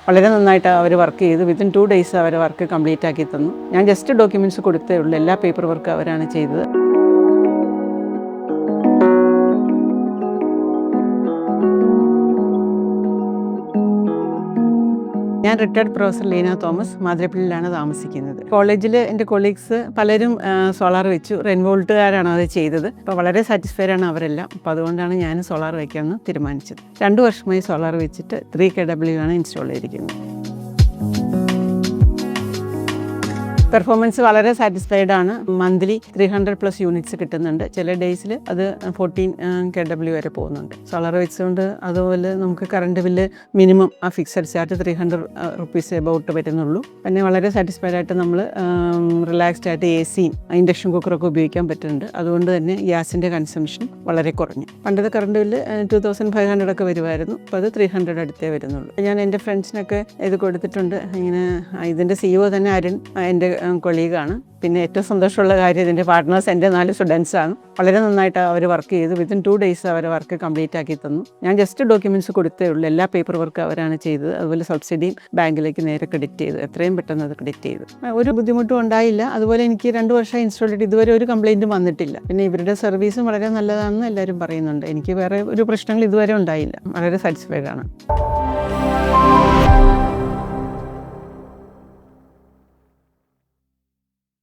വളരെ നന്നായിട്ട് അവർ വർക്ക് ചെയ്തു. വിത്തിൻ 2 days അവർ വർക്ക് കംപ്ലീറ്റ് ആക്കി തന്നു. ഞാൻ ജസ്റ്റ് ഡോക്യുമെൻറ്റ്സ് കൊടുത്തേ ഉള്ളൂ. എല്ലാ പേപ്പർ വർക്ക് അവരാണ് ചെയ്തത്. ഞാൻ റിട്ടയർഡ് പ്രൊഫസർ ലീന തോമസ്, മാതിരപ്പള്ളിയിലാണ് താമസിക്കുന്നത്. കോളേജിൽ എൻ്റെ കൊളീഗ്സ് പലരും സോളാർ വെച്ചു. റെൻവോൾട്ടുകാരാണ് അത് ചെയ്തത്. അപ്പോൾ വളരെ സാറ്റിസ്ഫൈഡ് ആണ് അവരെല്ലാം. അപ്പോൾ അതുകൊണ്ടാണ് ഞാൻ സോളാർ വയ്ക്കാമെന്ന് തീരുമാനിച്ചത്. 2 വർഷമായി സോളാർ വെച്ചിട്ട് 3 kW ആണ് ഇൻസ്റ്റാൾ ചെയ്തിരിക്കുന്നത്. പെർഫോമൻസ് വളരെ സാറ്റിസ്ഫൈഡ് ആണ്. മന്ത്ലി 300+ യൂണിറ്റ്സ് കിട്ടുന്നുണ്ട്. ചില ഡേയ്സിൽ അത് 14 kW വരെ പോകുന്നുണ്ട്. സോളാർ വെച്ചുകൊണ്ട് അതുപോലെ നമുക്ക് കറണ്ട് ബില്ല് മിനിമം ആ ഫിക്സഡ് ചാർജ് 300 rupees എബൌട്ട് വരുന്നുള്ളൂ. പിന്നെ വളരെ സാറ്റിസ്ഫൈഡ് ആയിട്ട് നമ്മൾ റിലാക്സ്ഡ് ആയിട്ട് AC-യും ഇൻഡക്ഷൻ കുക്കറൊക്കെ ഉപയോഗിക്കാൻ പറ്റുന്നുണ്ട്. അതുകൊണ്ട് തന്നെ ഗ്യാസിൻ്റെ കൺസംഷൻ വളരെ കുറഞ്ഞു. പണ്ടത്തെ കറണ്ട് ബില്ല് 2500 ഒക്കെ വരുമായിരുന്നു. അപ്പോൾ അത് 300 അടുത്തേ വരുന്നുള്ളൂ. ഞാൻ എൻ്റെ ഫ്രണ്ട്സിനൊക്കെ ഇത് കൊടുത്തിട്ടുണ്ട്. ഇങ്ങനെ ഇതിൻ്റെ CEO തന്നെ അരുൺ എൻ്റെ കൊളീഗാണ്. പിന്നെ ഏറ്റവും സന്തോഷമുള്ള കാര്യം ഇതിൻ്റെ പാർട്ട്നേഴ്സ് എൻ്റെ 4 സ്റ്റുഡൻസാണ്. വളരെ നന്നായിട്ട് അവർ വർക്ക് ചെയ്തു. വിത്തിൻ 2 days അവർ വർക്ക് കംപ്ലീറ്റ് ആക്കി തന്നു. ഞാൻ ജസ്റ്റ് ഡോക്യുമെൻറ്റ്സ് കൊടുത്തേ ഉള്ളൂ. എല്ലാ പേപ്പർ വർക്ക് അവരാണ് ചെയ്തത്. അതുപോലെ സബ്സിഡിയും ബാങ്കിലേക്ക് നേരെ ക്രെഡിറ്റ് ചെയ്തു. എത്രയും പെട്ടെന്ന് അത് ക്രെഡിറ്റ് ചെയ്തു. ഒരു ബുദ്ധിമുട്ടും ഉണ്ടായില്ല. അതുപോലെ എനിക്ക് 2 വർഷം ഇൻസ്റ്റാൾ ചെയ്തിട്ട് ഇതുവരെ ഒരു കംപ്ലയിൻറ്റും വന്നിട്ടില്ല. പിന്നെ ഇവരുടെ സർവീസും വളരെ നല്ലതാണെന്ന് എല്ലാവരും പറയുന്നുണ്ട്. എനിക്ക് വേറെ ഒരു പ്രശ്നങ്ങൾ ഇതുവരെ ഉണ്ടായില്ല. വളരെ സാറ്റിസ്ഫൈഡ് ആണ്.